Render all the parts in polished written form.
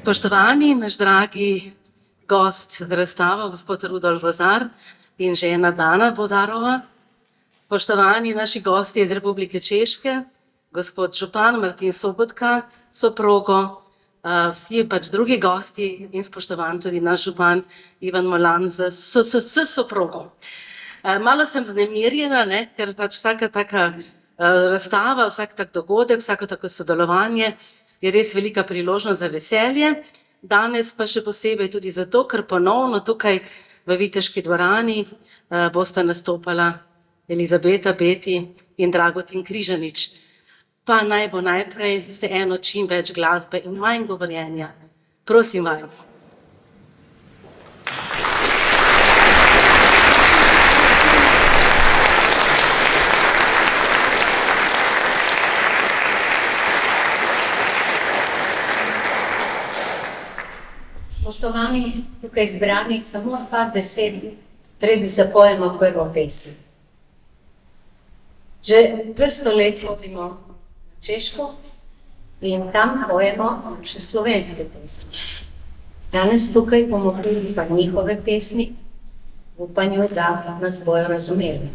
Spoštovani, naš dragi gost z razstavo, gospod Rudolf Bozar in žena Dana Bozarova, spoštovani naši gosti iz Republike Češke, gospod župan Martin Sobotka, soprogo, vsi pač drugi gosti in spoštovan tudi naš župan Ivan Molan s soprogo. Malo sem vznemirjena, ker pač vsaka taka razstava, vsak tak dogodek, vsako tako sodelovanje je res velika priložnost za veselje. Danes pa še posebej tudi zato, ker ponovno tukaj v Viteški dvorani bosta nastopala Elizabeta Beti in Dragutin Križanič. Pa naj bo najprej vseeno čim več glasbe in manj govorjenja. Prosim vaju. Spoštovani, tukaj zbranih samo par besed, preden zapojemo prvo pesem. Že vrsto let hodimo na Češko in tam pojemo še slovenske pesmi. Danes tukaj bomo peli za njihove pesmi, v upanju, da nas bojo razumeli.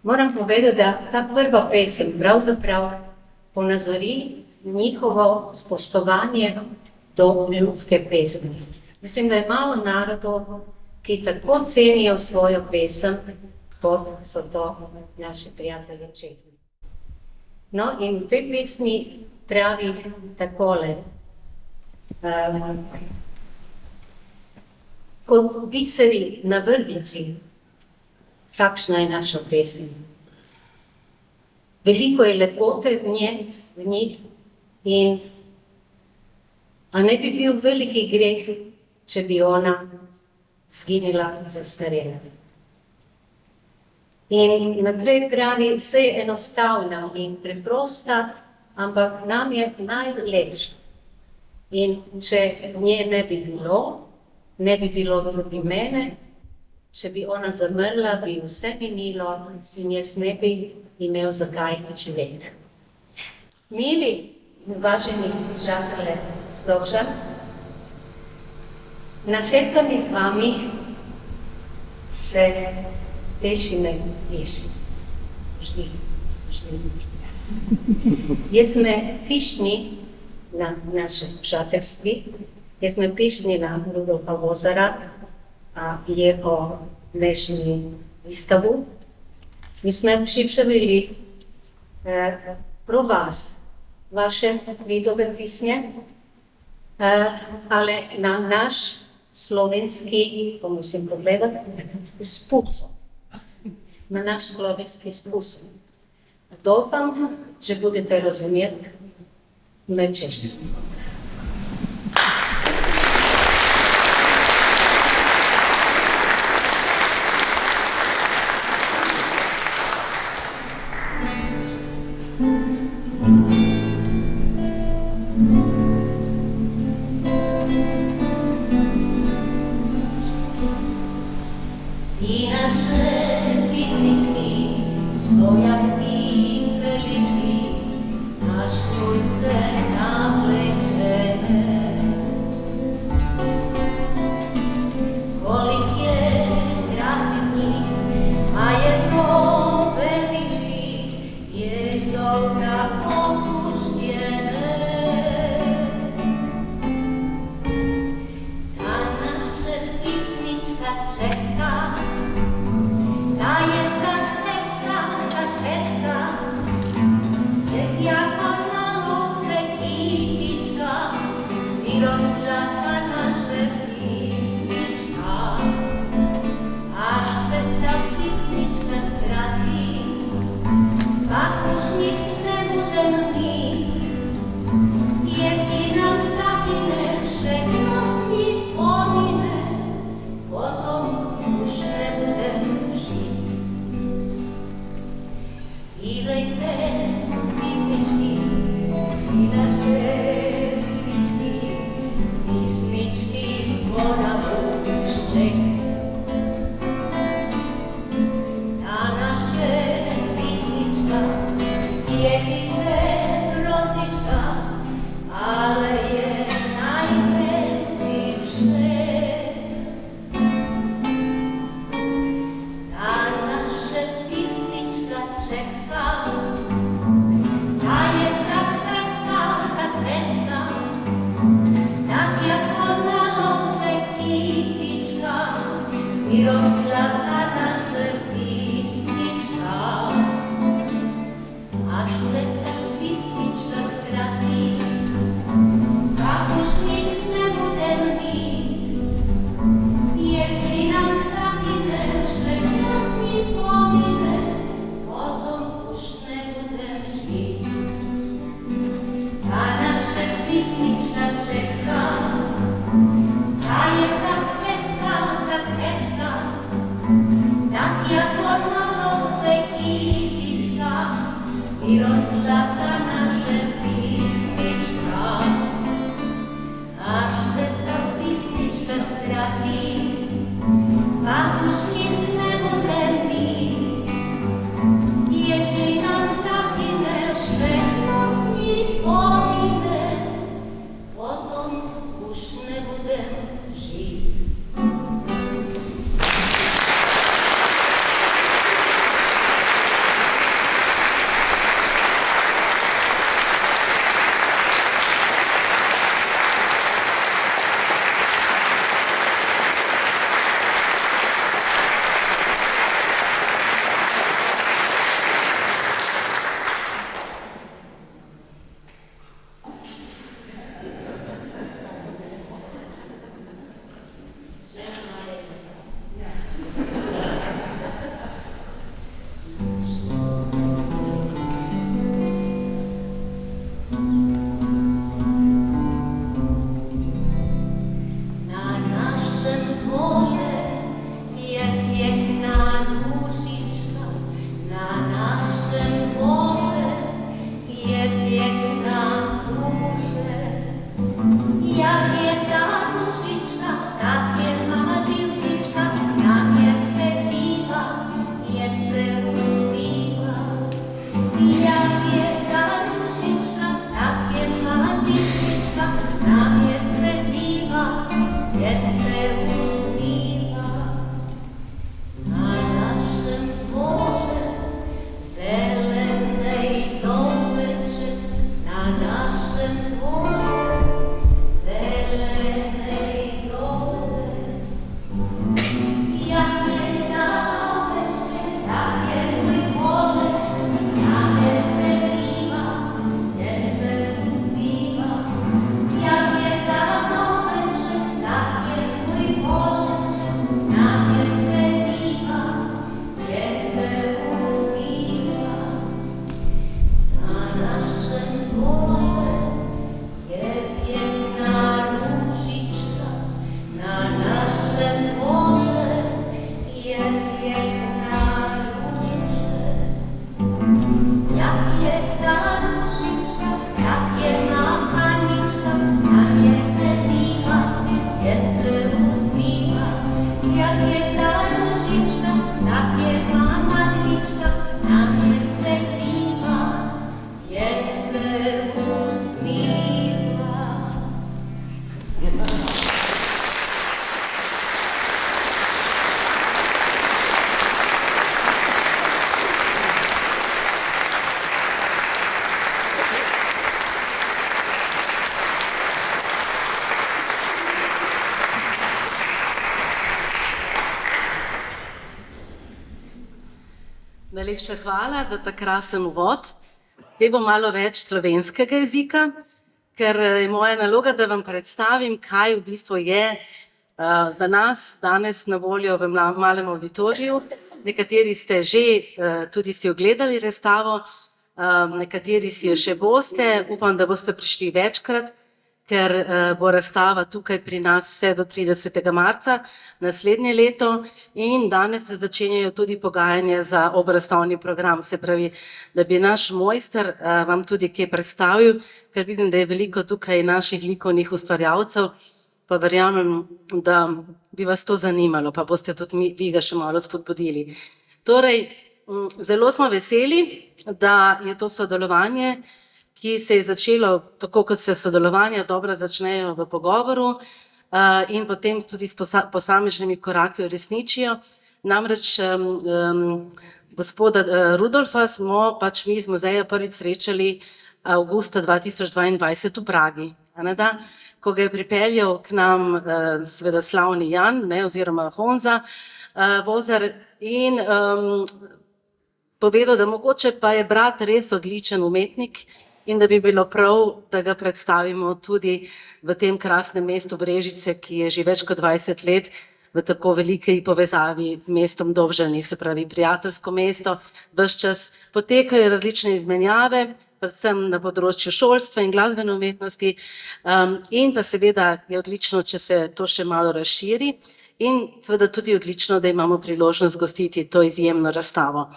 Moram povedati, da ta prva pesem pravzaprav ponazori njihovo spoštovanje do ljudske pesmi. Mislim, da je malo narodov, ki tako cenijo svojo pesem, kot so to naši prijatelji Čehi. No, in v tej pesmi pravi takole. Kot biseri na vrvici, kakšna je naša pesem. Veliko je lepote v njih, a ne bi bil veliki greh, če bi ona zginila zastarela. In naprej pravi, vse je enostavna in preprosta, ampak nam je najlepša. In če nje ne bi bilo tudi mene, če bi ona zamrla, bi vse minilo in jaz ne bi imel zakaj živeti. Mili, uvaženi žatelje Zdolžan, nasetkani z vami se tešime teši. Jaz sme pišni na našem žateljstvi, jaz sme pišni na Rudolfa Bozara a jeho dnešní výstavu. My jsme připravili pro vás vaše lidové písně, ale na náš slovenský, to musím pogledat, způsob. Na náš slovenský způsob. Doufám, že budete rozumět mé češtině. Jezice, rosnička, česká, ta je tak hezká, tak jako na louce kytička, vyrostla ta naše písnička. Až se ta písnička ztratí, pak už nic nebudem mít. Jestli nám zahyne, všechno s ní pomine, potom už nebudem žít. Ta naše písnička česká, ta je tak hezká, tak jako na louce kytička, vyrostla ta naše písnička. Až se ta písnička ztratí, pak už nic nebudem mít. Jestli nám zahyne, všechno s ní pomine, potom už nebudem žít. Najlepša hvala za ta krasen uvod. Zdaj bo malo več slovenskega jezika, ker je moja naloga, da vam predstavim, kaj v bistvu je za nas danes na voljo v malem auditoriju. Nekateri ste že tudi si ogledali razstavo, nekateri si jo še boste. Upam, da boste prišli večkrat, ker bo razstava tukaj pri nas vse do 30. marca naslednje leto in danes se začenjajo tudi pogajanja za obrazstavni program, se pravi, da bi naš mojster vam tudi kaj predstavil, ker vidim, da je veliko tukaj naših likovnih ustvarjalcev, pa verjamem, da bi vas to zanimalo, pa boste tudi vi ga še malo spodbudili. Torej, zelo smo veseli, da je to sodelovanje, ki se je začelo tako, kot se sodelovanja dobro začnejo v pogovoru in potem tudi s posameznimi koraki uresničijo. Namreč gospoda Rudolfa smo pač mi iz muzeja prvič srečali avgusta 2022 v Pragi, ko ga je pripeljal k nam seveda slavni Jan, oziroma Honza Vozar in povedal, da mogoče pa je brat res odličen umetnik in da bi bilo prav, da ga predstavimo tudi v tem krasnem mestu Brežice, ki je že več kot 20 let v tako veliki povezavi z mestom Dovžani, se pravi prijateljsko mesto, ves čas potekajo različne izmenjave, predvsem na področju šolstva in glasbene umetnosti, in pa seveda je odlično, če se to še malo razširi in seveda tudi odlično, da imamo priložnost gostiti to izjemno razstavo.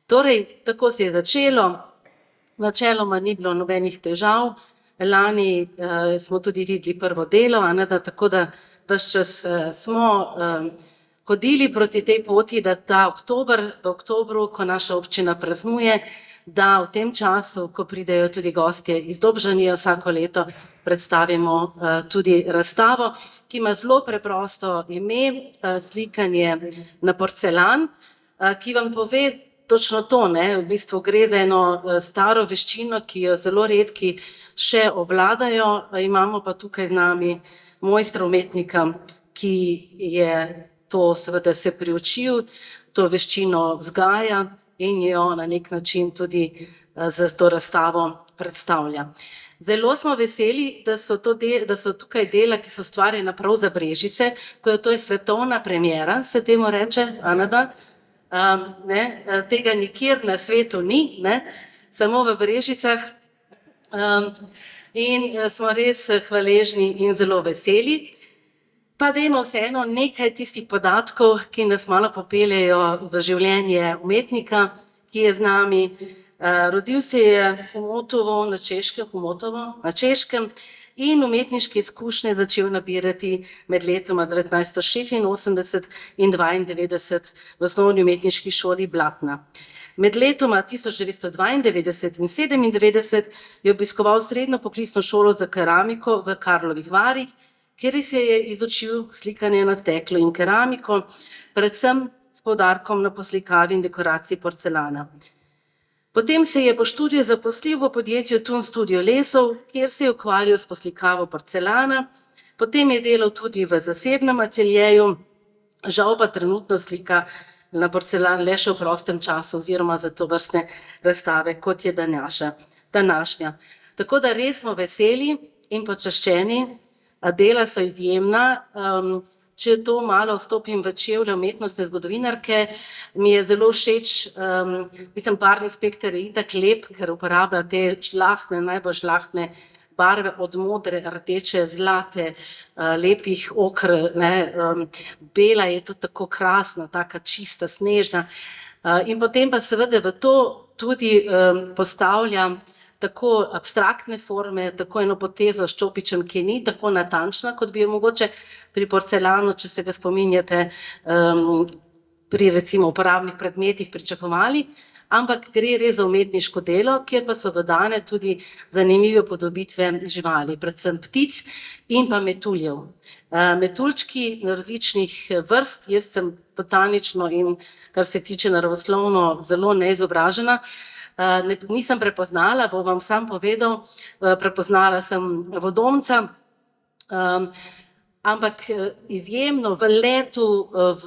Torej, tako se je začelo, načeloma ni bilo nobenih težav, lani smo tudi videli prvo delo, tako da ves čas smo hodili proti tej poti, da ta v oktobru, ko naša občina praznuje, da v tem času, ko pridejo tudi gostje iz Dobžanije vsako leto, predstavimo tudi razstavo, ki ima zelo preprosto ime, slikanje na porcelan, ki vam pove točno to, v bistvu gre za eno staro veščino, ki jo zelo redki še obvladajo, imamo pa tukaj z nami mojstra umetnika, ki je to seveda se priučil, to veščino vzgaja in jo na nek način tudi za to razstavo predstavlja. Zelo smo veseli, da so tukaj dela, ki so ustvarjena prav za Brežice, to je svetovna premiera, se temu reče, tega nikjer na svetu ni, samo v Brežicah, in smo res hvaležni in zelo veseli. Pa dajmo vseeno nekaj tistih podatkov, ki nas malo popeljejo v življenje umetnika, ki je z nami. Rodil se je v Motovo na Češkem in umetniške izkušnje začel nabirati med letoma 1986 in 1992 v osnovni umetniški šoli Blatna. Med letoma 1992 in 1997 je obiskoval srednjo poklicno šolo za keramiko v Karlovih Varih, kjer se je izučil slikanje na steklo in keramiko, predvsem s poudarkom na poslikavi in dekoraciji porcelana. Potem se je po študiju zaposlil v podjetju Tun Studio Lesov, kjer se je ukvarjal s poslikavo porcelana, potem je delal tudi v zasebnem ateljeju, žal pa trenutno slika na porcelan le še v prostem času oziroma za tovrstne razstave, kot je današnja. Tako da res smo veseli in počaščeni, dela so izjemna. Če to malo vstopim v čevlje umetnostne zgodovinarke, mi je zelo všeč, barvni spekter je itak lep, ker uporablja te žlahtne, najbolj žlahtne barve, od modre, rdeče, zlate, lepih okr, bela je tudi tako krasna, taka čista, snežna. In potem pa seveda v to tudi postavlja tako abstraktne forme, tako eno potezo s čopičem, ki ni tako natančna, kot bi jo mogoče pri porcelanu, če se ga spominjate, pri recimo uporabnih predmetih pričakovali, ampak gre res za umetniško delo, kjer pa so dodane tudi zanimive podobitve živali, predvsem ptic in pa metuljev. Metuljčki različnih vrst, jaz sem botanično in kar se tiče naravoslovno zelo neizobražena, nisem prepoznala, bom vam sam povedal, prepoznala sem vodomca, ampak izjemno v letu,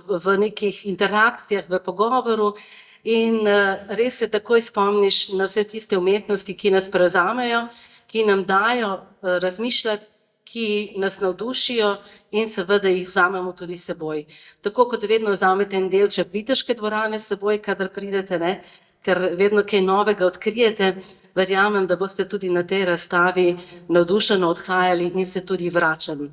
v nekih interakcijah, v pogovoru in res se takoj spomniš na vse tiste umetnosti, ki nas prevzamejo, ki nam dajo razmišljati, ki nas navdušijo in seveda jih vzamemo tudi s seboj. Tako kot vedno vzamete en delček Viteške dvorane s seboj, kadar pridete, ker vedno kaj novega odkrijete, verjamem, da boste tudi na tej razstavi navdušeno odhajali in se tudi vračali.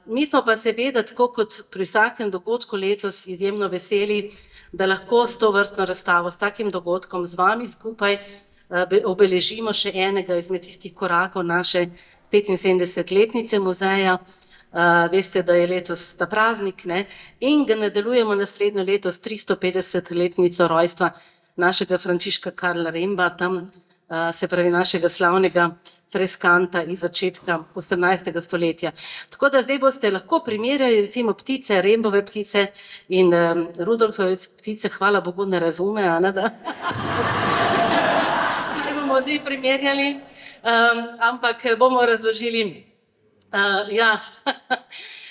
Mi smo pa seveda, tako kot pri vsakem dogodku letos, izjemno veseli, da lahko s to vrstno razstavo, s takim dogodkom z vami skupaj obeležimo še enega izmed tistih korakov naše 75-letnice muzeja. Veste, da je letos ta praznik, in ga nadaljujemo naslednjo leto s 350-letnico rojstva našega Frančiška Karla Remba, tam se pravi našega slavnega freskanta iz začetka 18. stoletja. Tako da zdaj boste lahko primerjali recimo ptice, rembove ptice in Rudolfove ptice, hvala Bogu, ne razume, a ne da? Kaj bomo zdaj primerjali, ampak bomo razložili. Ja,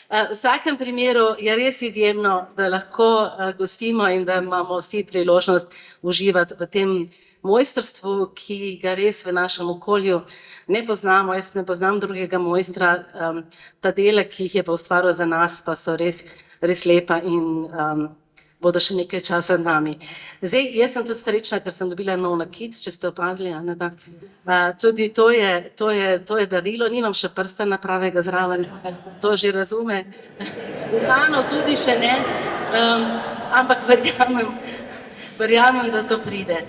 v vsakem primeru je res izjemno, da lahko gostimo in da imamo vsi priložnost uživati v tem mojstrstvu, ki ga res v našem okolju ne poznamo. Jaz ne poznam drugega mojstra, ta dela, ki jih je pa ustvaril za nas, pa so res lepa in bodo še nekaj časa z nami. Zdaj, jaz sem tudi srečna, ker sem dobila nov nakit, če ste opazili, a ne da. Tudi to je darilo, nimam še prstana pravega zraven, to že razume. Uhanov tudi še ne, ampak verjamem, da to pride.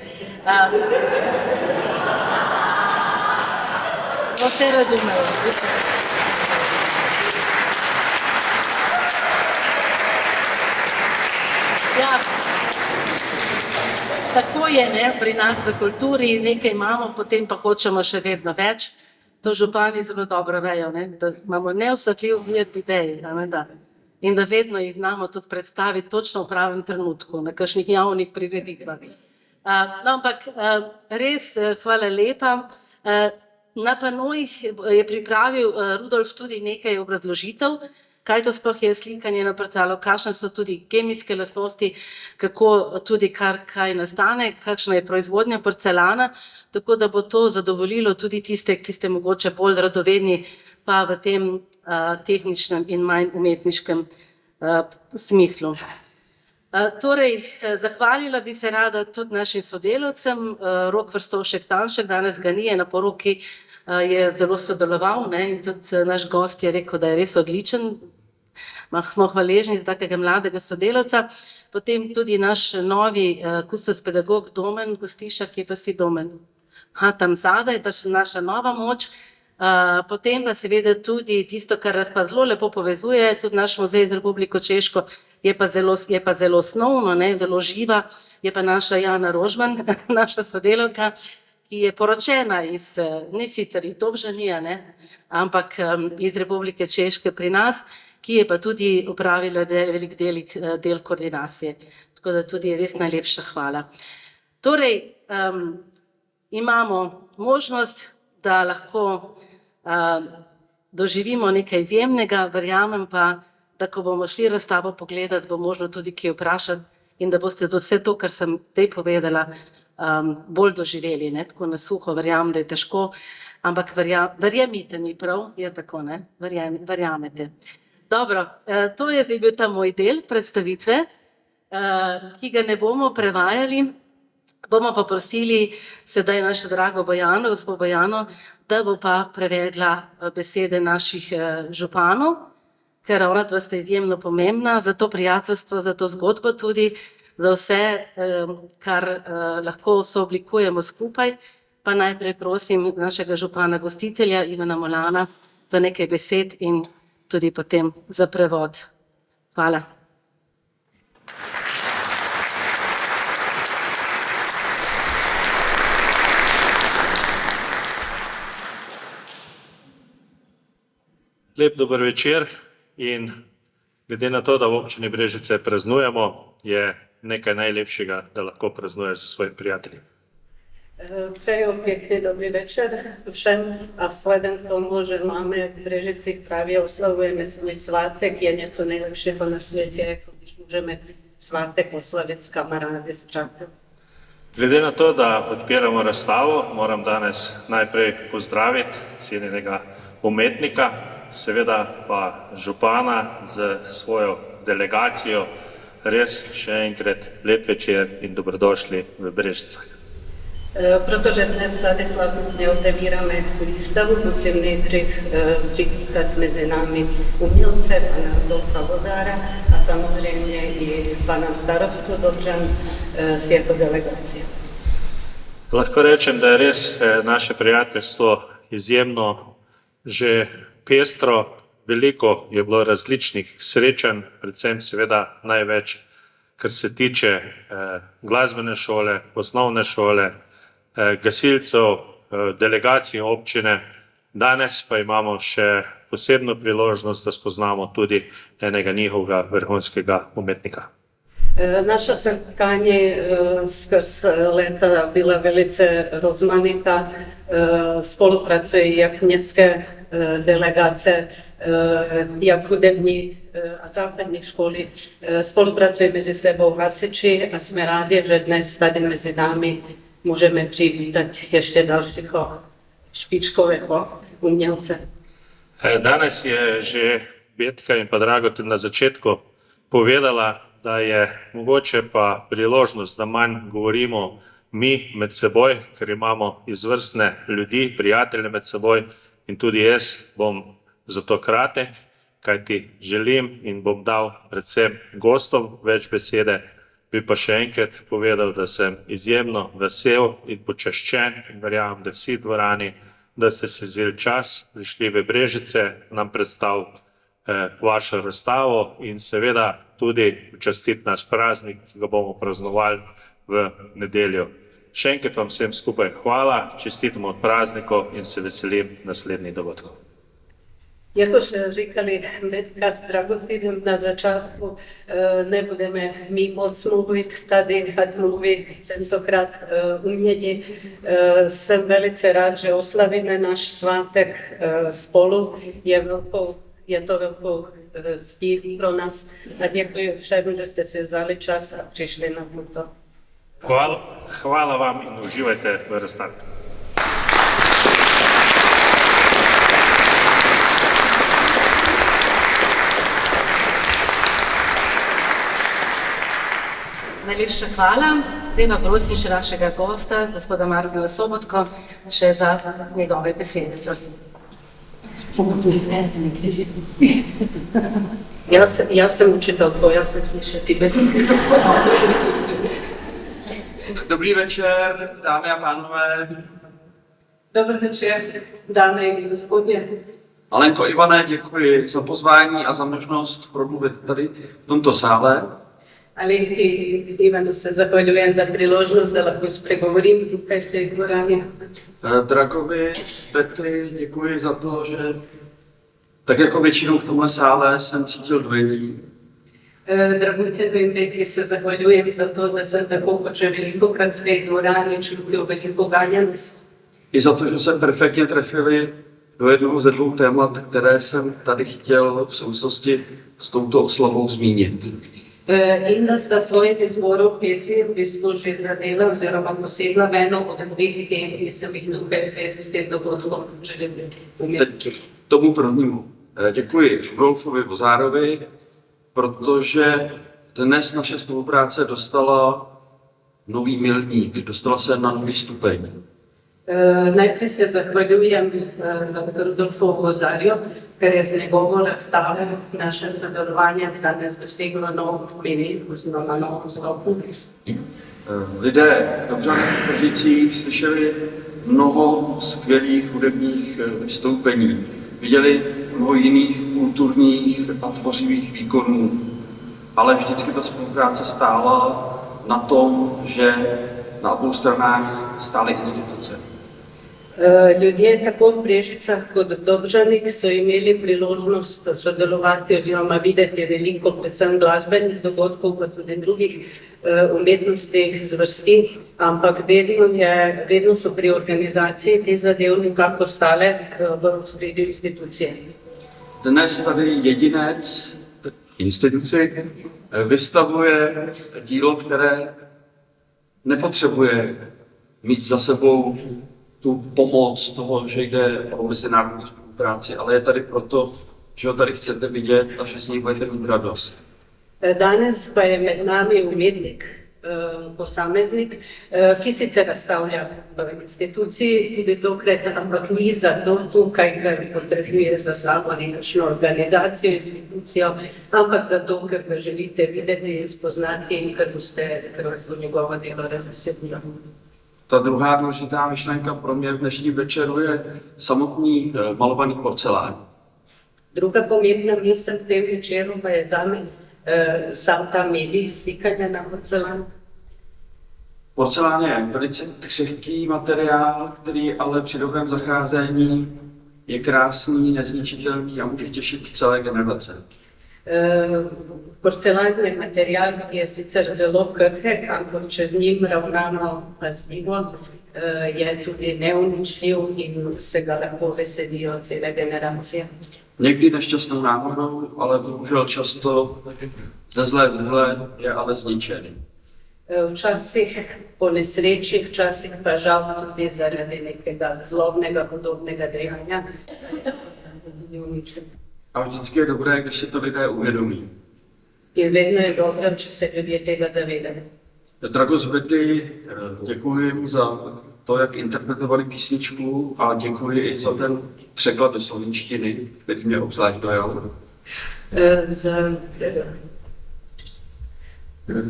Vse razumejo. Ja, tako je, ne, pri nas v kulturi nekaj imamo, potem pa hočemo še vedno več. To župani zelo dobro vejo, ne, da imamo neustavljiv vir idej, a ne da. In da vedno jih znamo tudi predstaviti točno v pravem trenutku, na kakšnih javnih prireditvah. No, ampak res hvala lepa. Na panojih je pripravil Rudolf tudi nekaj obrazložitev, kaj to sploh je slikanje na parcelo, kakšne so tudi kemijske lastnosti, kako tudi kaj nastane, kakšna je proizvodnja porcelana, tako da bo to zadovoljilo tudi tiste, ki ste mogoče bolj radovedni pa v tem tehničnem in manj umetniškem smislu. Torej, zahvalila bi se rada tudi našim sodelavcem, Rok Verstovšek Tanšek, danes ga ni, je na poroki, je zelo sodeloval, ne, in tudi naš gost je rekel, da je res odličen. Smo hvaležni za takega mladega sodelavca. Potem tudi naš novi kustos pedagog Domen Gostiša, ki pa si Domen. Tam zadaj, to je naša nova moč. Potem pa seveda tudi tisto, kar nas pa zelo lepo povezuje, tudi naš muzej z Republiko Češko, je pa zelo osnovno, ne, zelo živa, je pa naša Jana Rožman, naša sodelavka, ki je poročena ne sicer iz Dobženija, ne, ampak iz Republike Češke pri nas, ki je pa tudi opravila velik del koordinacije. Tako da tudi res najlepša hvala. Torej, imamo možnost, da lahko doživimo nekaj izjemnega, verjamem pa, da ko bomo šli razstavo pogledati, bo možno tudi kaj vprašati in da boste vse to, kar sem zdaj povedala, bolj doživeli, ne, tako na suho, verjamem, da je težko, ampak verjemite mi, prav je tako, ne, verjamete. Dobro, to je zdaj bil ta moj del predstavitve, ki ga ne bomo prevajali, bomo pa prosili sedaj našo drago Bojano, gospod Bojano, da bo pa prevedla besede naših županov, ker ona dva sta izjemno pomembna za to prijateljstvo, za to zgodbo tudi, za vse, kar lahko sooblikujemo skupaj. Pa najprej prosim našega župana gostitelja Ivana Molana za nekaj besed in tudi potem za prevod. Hvala. Lep dober večer in glede na to, da v občini Brežice praznujemo, je nekaj najlepšega, da lahko praznuje za svojim prijateljem. Přeju pěkný dobrý večer všem a vzhledem k tomu, že máme v Brežicích právě oslavujeme svůj svátek, je něco nejlepšího na světě, jako když můžeme svátek oslavit s kamarády, s přáteli. Glede na to, da odpiramo razstavo, moram danes najprej pozdraviti cenjenega umetnika, seveda pa župana z svojo delegacijo. Res še enkrat lep večer in dobrodošli v Brežicah. Protože dnes tady slavnostně otevíráme výstavu, musím nejdřív přivítat mezi námi umělce, pana Adolfa Vozára a samozřejmě i pana starostu Dobřan s jeho delegací. Lahko rečem, da je res naše prijateljstvo izjemno že pestro, veliko je bilo različnih srečanj, predvsem seveda največ, kar se tiče glasbene šole, osnovne šole, gasilcev, delegacij občine, Danes pa imamo še posebno priložnost, da spoznamo tudi enega njihovega vrhunskega umetnika. Naša srkanje skrz leta bila velice rozmanita, spolupracuje jak městské delegace, jak hudební a základní školy, spolupracuje mezi sebou hasiči a jsme rádi, že dnes tady mezi námi můžeme přivítat ještě dalšího špičkového umělce. Danes je že Betka in pa Dragotin na začetku povedala, da je mogoče pa priložnost, da manj govorimo mi med seboj, ker imamo izvrstne ljudi, prijatelje med seboj in tudi jaz bom zato kratek, kajti želim in bom dal predvsem gostom več besede, bi pa še enkrat povedal, da sem izjemno vesel in počaščen in verjamem, da vsi dvorani, da ste se vzeli čas, prišli v Brežice, nam predstaviti vašo razstavo in seveda tudi častiti naš praznik, ki ga bomo praznovali v nedeljo. Še enkrat vam vsem skupaj hvala, čestitamo od praznikov in se veselim naslednjih dogodkov. Jakož říkali Betka s Dragotinem na začátku, nebudeme my moc mluvit tady, ať mluví tentokrát umění. Jsem velice rád, že oslavíme náš svátek spolu. Je to velkou ctí pro nás a děkuji všem, že jste si vzali čas a přišli na to. Hvala vam in uživajte v razstavi. Najlepša hvala. Zdaj pa prosim še našega gosta, gospoda Martina Sobotko, še za njegove besede. Prosim. Já jsem učitelkou, já jsem slyšet ty besedy. Dobrý večer, dámy a pánové. Dobrý večer, dámy a gospodě. Alenko, Ivane, děkuji za pozvání a za možnost promluvit tady v tomto sále. Alenki, Ivanu se zahvaljujem za priložnost, da lahko spregovorim tukaj v tej dvorani. Dragovi, Betty, děkuji za to, že tak jako většinou v tomhle sále jsem cítil dojení. Dragotinu in Betki se zahvaljujem za to, da sem tako kot že velikokrat v tej dvorani čutil veliko ganjanost. I za to, že se perfektně trefili do jednoho ze dvou témat, které jsem tady chtěl v souvislosti s touto oslavou zmínit. In da sta svojim izborom pesmi v bistvu že zadela oziroma posebla v eno od dveh tem, ki sem jih tukaj v zvezi s tem dogodkom želel Teď k tomu prvnímu. Děkuji Rudolfovi Vozárovi, protože dnes naše spolupráce dostala nový milník, dostala se na nový stupeň. Najprej se zahvaljujem Rudolfu Vozarju, ker je z njegovo razstavo naše sodelovanje danes doseglo nov menik oziroma novo stopnjo. Lidé v Dobřanech Bržicích slyšeli mnoho skvělých hudebních vystoupení. Viděli mnoho jiných kulturních a tvořivých výkonů, ale vždycky ta spolupráce stála na tom, že na obou stranách stály instituce. Ljudje tako v Brežicah kot v Dobžanih so imeli priložnost sodelovati oziroma videti veliko predvsem glasbenih dogodkov, pa tudi drugih umetnostnih zvrsti, ampak vedno so pri organizaciji te zadev nekako stale v ospredju institucije. Dnes tady jedinec instituci vystavuje dílo, které nepotřebuje mít za sebou tu pomoc toho, že jde o mezinárodní spolupráci, ale je tady proto, že ho tady chcete vidět a že z něj budete mít radost. Danes pa je med nami umetnik, posameznik, ki sicer razstavlja v instituciji, tudi tokrat, ampak ni zato tukaj, ker potrebuje za sabo nekakšno organizacijo, institucijo, ampak zato, ker ga želite videti in spoznati in ker vas bo njegovo delo razveselilo. Ta druhá důležitá myšlenka pro mě v dnešním večeru je samotný malovaný porcelán. Druga pomembna misel v tem večeru pa je zame sam ta medij slikanja na porcelán. Porcelán je velice křehký materiál, který ale při dobrém zacházení je krásný, nezničitelný a může těšit celé generace. Porcelanni material je sicer zelo krhek, ampak če z njim ravnamo pazljivo, je tudi neuničljiv in se ga lahko veselijo cele generacije. Někdy nešťastnou náhodou, ale bohužel často ze zlé vůle je ale zničený. Včasih po nesreči, včasih pa žal tudi zaradi nekega zlobnega, podobnega dejanja. Tudi uničen. A vždycky je dobré, když si to lidé uvědomí. In vedno je dobro, če se ljudje tega zavedajo. Dragos Betty, děkuji jim za to, jak interpretovali písničku a děkuji i za ten překlad do slovenštiny, který mě obzvlášť dojal.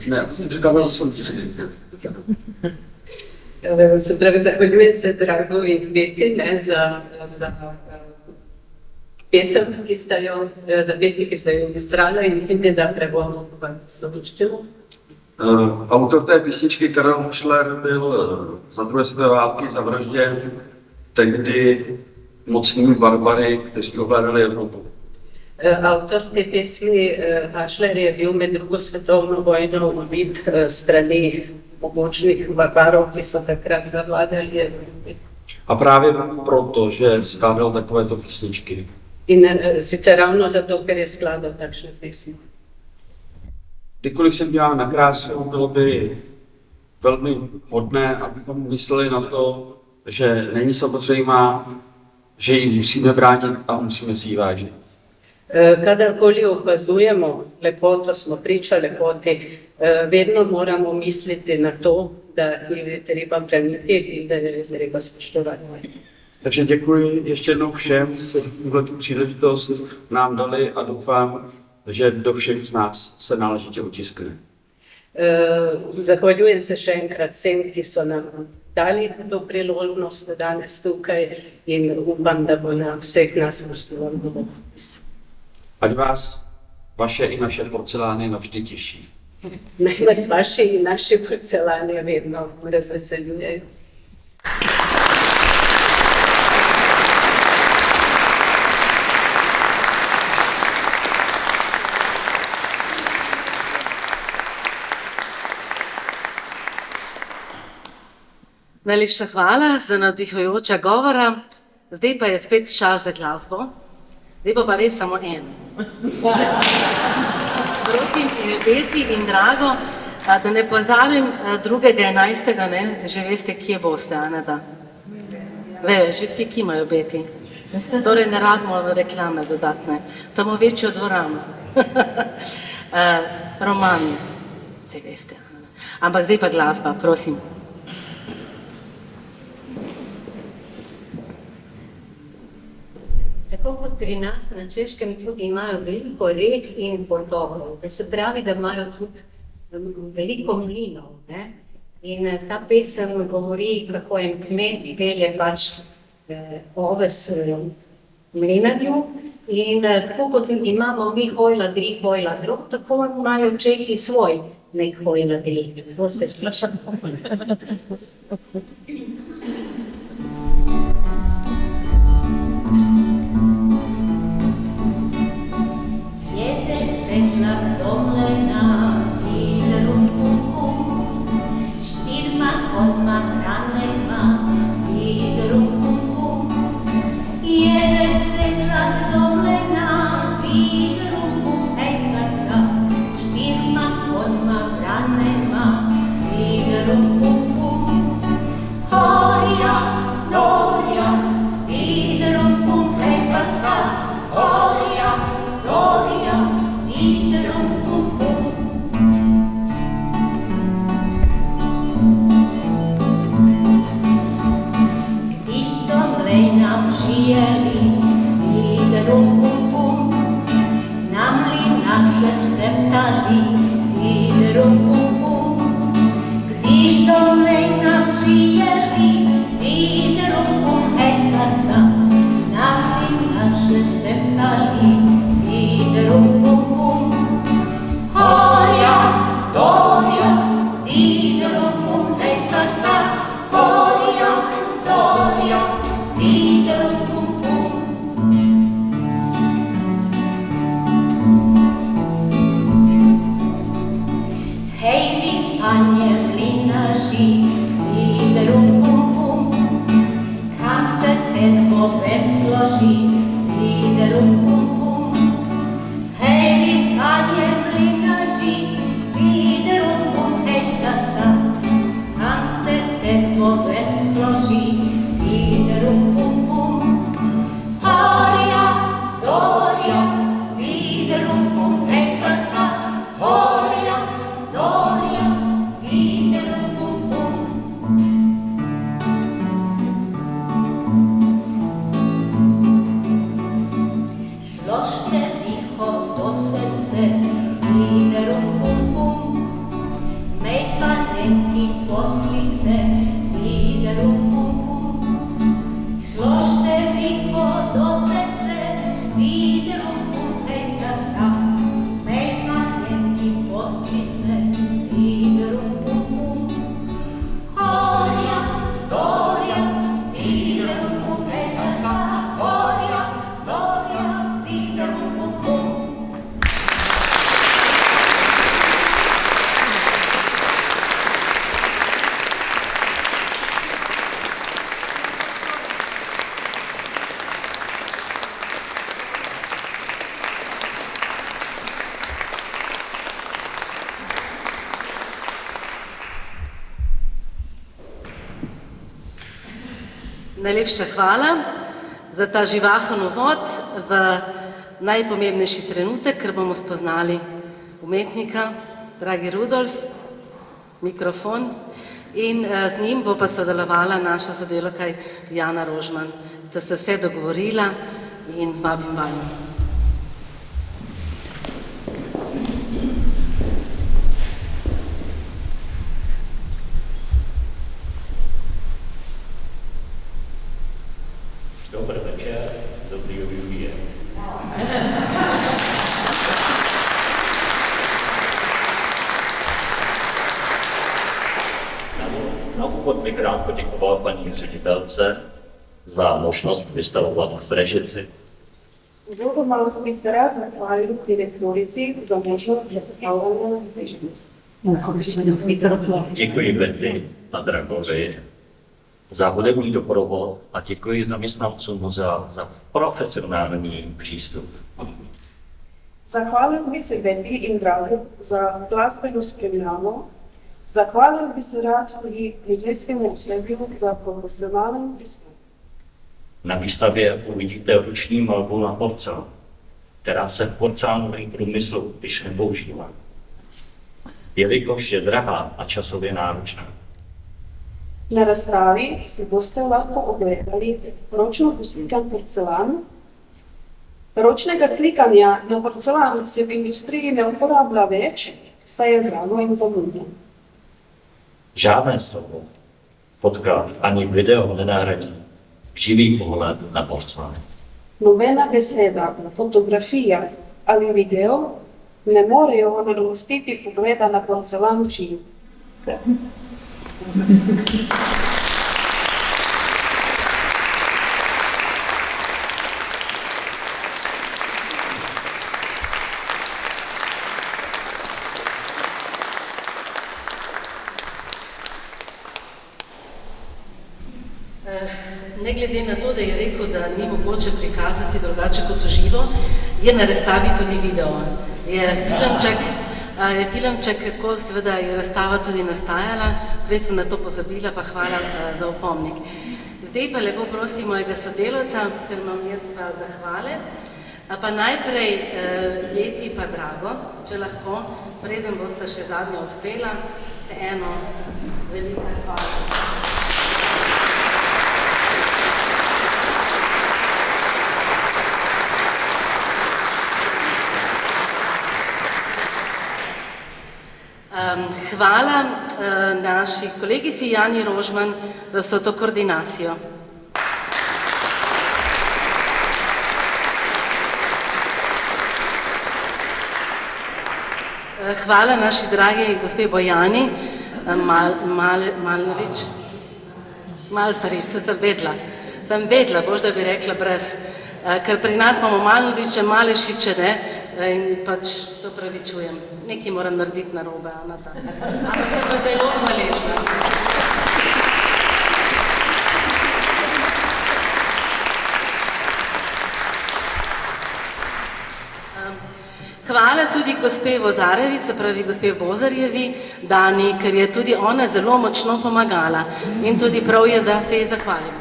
Ne, jste říkal do slovenštiny. Se pravi, zahvaljujem se Dragovi Beti za pesem, za pesmi, ki sta jo izbrala in tudi za prevod v slovenštinu. Autor té písničky Karel Hošler byl za druhé světové války zavražděn tehdy mocnými barbary, kteří ovládali Evropu. Autor te pesmi Hašler je bil med drugo svetovno vojno ubit strani mogočnih barbarov, ki so takrat zavladali Evropi. A právě proto, že skladal takovéto písničky. In sicer ravno zato, ker je skladal takšne pesmi. Kdykoliv se dělá na krásu, bylo by velmi hodné, abychom mysleli na to, že není samozřejmá, že ji musíme bránit a musíme si ji vážit. Kadarkoli opazujemo lepoto, smo priča lepoti, vedno moramo misliti na to, da je treba braniti in da je treba spoštovati. Takže děkuji ještě jednou všem, kteří tuhle příležitost nám dali a doufám, že do všech z nás se náležitě utiskne. Zahvaljujem se še enkrat vsem, ki so nam dali to priložnost danes tukaj in upam, da bo na vseh nas pustilo mnogo vtis. Ať vás vaše i naše porcelány navždy těší. Naj vas vaši in naši porcelani vedno razveseljujejo. Najlepša hvala za navdihujoča govora. Zdaj pa je spet čas za glasbo. Zdaj pa res samo en. Prosim, Beti in Drago, da ne pozabim 2.11., ne, že veste, kje boste, ne da. Vejo, že vsi kimajo Beti. Torej ne rabimo reklame dodatne, samo večjo dvorano. Roman, vse veste. Ampak zdaj pa glasba, prosim. Tako kot pri nas na Češkem tudi imajo veliko rek in potokov, da se pravi, da imajo tudi veliko mlinov. Ne? In ta pesem govori, kako en kmet pelje pač oves mlinarju. In tako kot imamo mi hojla dri, hojla drug, tako imajo Čehi svoj nek hojla dri. To ste slišali? Oh Najlepša hvala za ta živahen uvod v najpomembnejši trenutek, ker bomo spoznali umetnika, dragi Rudolf, mikrofon, in z njim bo pa sodelovala naša sodelavka Jana Rožman. Sta se vse dogovorila in vabim vanjo. Dobrý večer, dobrý jubilej. Na úvod bych rád poděkoval paní ředitelce za možnost vystavovat v Brežici. Úvodom by se rád zahvalil direktorici za možnost vystavovania v Brežici. Děkuji Betty a Dragovi za hudební doprovod a děkuji zaměstnancům muzea za profesionální přístup. Zahvalil by se Betty in Dragu za glazbenu spremljavo. Zahvalil bi se rád tudi muzejskému osebju za profesionální přístup. Na výstavě uvidíte ruční malbu na porcelán, která se v porcelánovém průmyslu již nepoužívá, jelikož je drahá a časově náročná. Na razstavi si boste lahko ogledali ročno poslikan porcelan. Ročnega slikanja na porcelanu se v industriji ne uporablja več, saj je drago in zamudno. Žádné slovo, podcast ani video nenahradí živý pohled na porcelán. Nobena beseda, fotografija ali video ne morejo nadomestiti pogleda na porcelan v živo. Ne glede na to, da je rekel, da ni mogoče prikazati drugače kot v živo, je na razstavi tudi video. Je filmček, kako seveda je razstava tudi nastajala, prej sem na to pozabila, pa hvala za opomnik. Zdaj pa lepo prosim mojega sodelavca, ker imam jaz pa zahvale, pa najprej Beti pa Drago, če lahko, preden boste še zadnjo odpela, se eno velika hvala. Hvala naši kolegici Jani Rožman za vso to koordinacijo. Hvala naši dragi gospe Bojani Maltarič, sem vedela, boš da bi rekla brez, ker pri nas imamo Malnariče, Malešiče, ne, in pač se opravičujem. Nekaj moram narediti narobe, Anata. Ampak sem pa zelo hvaležna. Hvala tudi gospe Vozarevi, se pravi gospe Bozarjevi, Dani, ker je tudi ona zelo močno pomagala. In tudi prav je, da se ji zahvalim.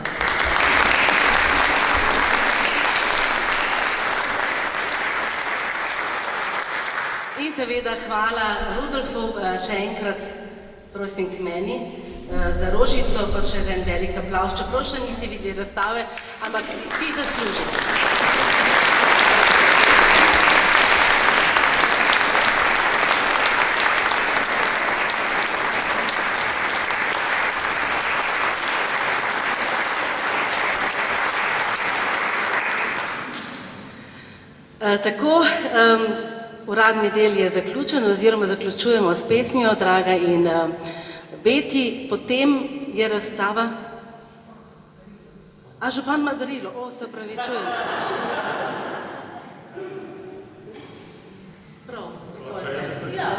In seveda hvala Rudolfu, še enkrat prosim k meni, za rožico, pa še en velik aplavz, čeprav še niste videli razstave, ampak vsi zaslužite. Tako, uradni del je zaključen, oziroma zaključujemo s pesmijo Draga in Beti, potem je razstava. A župan ima darilo, se opravičujem. Prav, izvolite. Ja.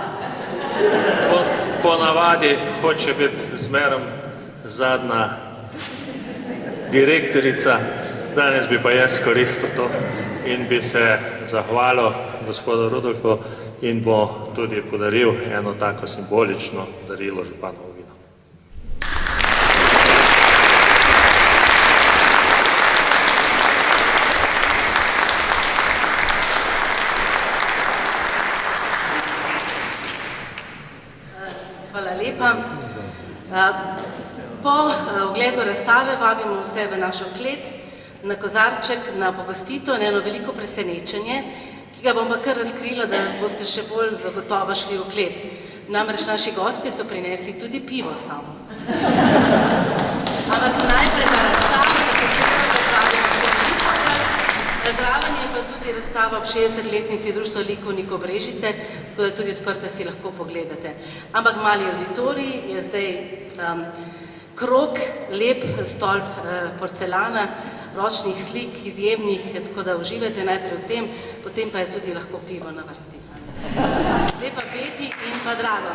Po navadi hoče biti zmerom zadnja direktorica, danes bi pa jaz koristil to in bi se zahvalil gospodu Rudolfu in bo tudi podaril eno tako simbolično darilo županovo vino. Hvala lepa. Po ogledu razstave vabimo vse v našo klet, na kozarček, na pogostitev, na eno veliko presenečenje, ki ga bom pa kar razkrila, da boste še bolj zagotovo šli v klet. Namreč naši gostje so prinesli tudi pivo samo. Ampak najprej pa razstava, za katero razstavimo še velikokrat. Zraven je pa tudi razstava ob 60-letnici Društva likovnikov Brežice, tako da tudi odprta si lahko pogledate. Ampak mali auditorij je zdaj krog, lep stolp porcelana, ročnih slik, izjemnih, tako da uživate najprej v tem, potem pa je tudi lahko pivo na vrsti. Zdaj pa Beti in pa Drago.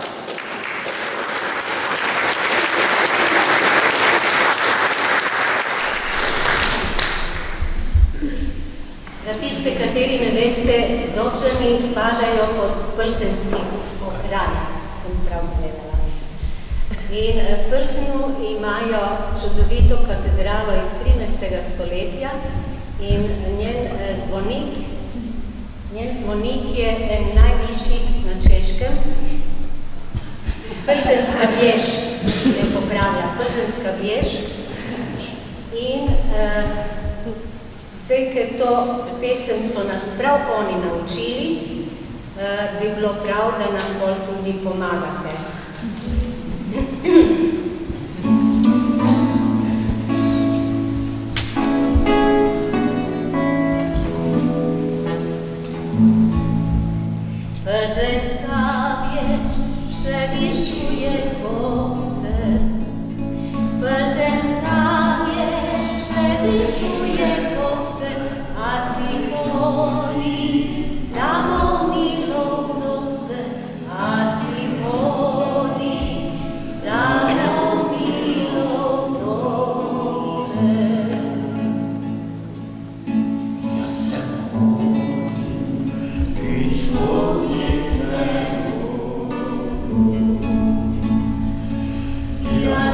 Za tiste, kateri ne veste, Dobžani spadajo pod plzenski okraj, sem prav gledala. In v Plzenu imajo čudovito katedralo iz 13. stoletja in njen zvonik je en najvišjih na Češkem. Plzenska vjež je popravila, Plzenska vjež. In zdaj, ker to pesem so nas prav oni naučili, bi bilo prav, da nam bolj tudi pomagate. Plzeńska wieś przewieszuje chłopce. Plzeńska wieś przewieszuje chłopce, a ciponi samą milą noce, a ciponi samą milą noce. Ja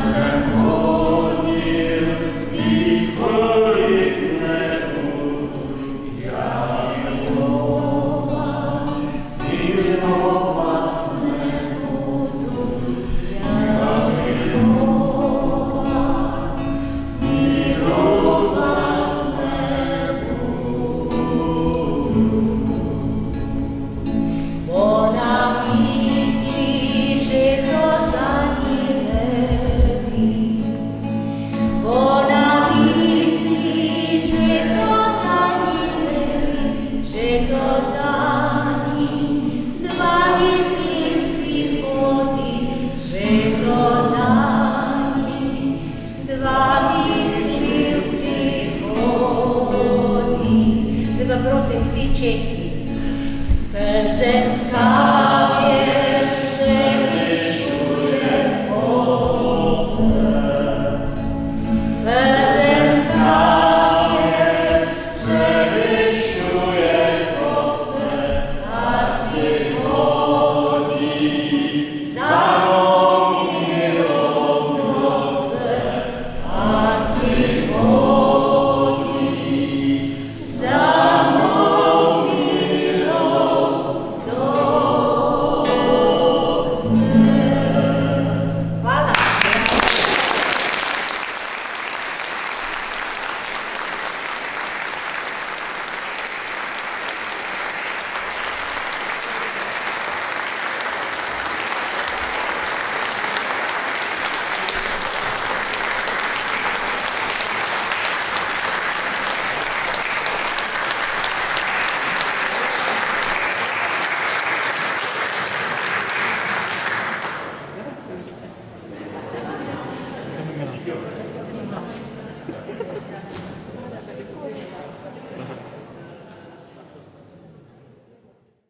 Prosim, vsi, če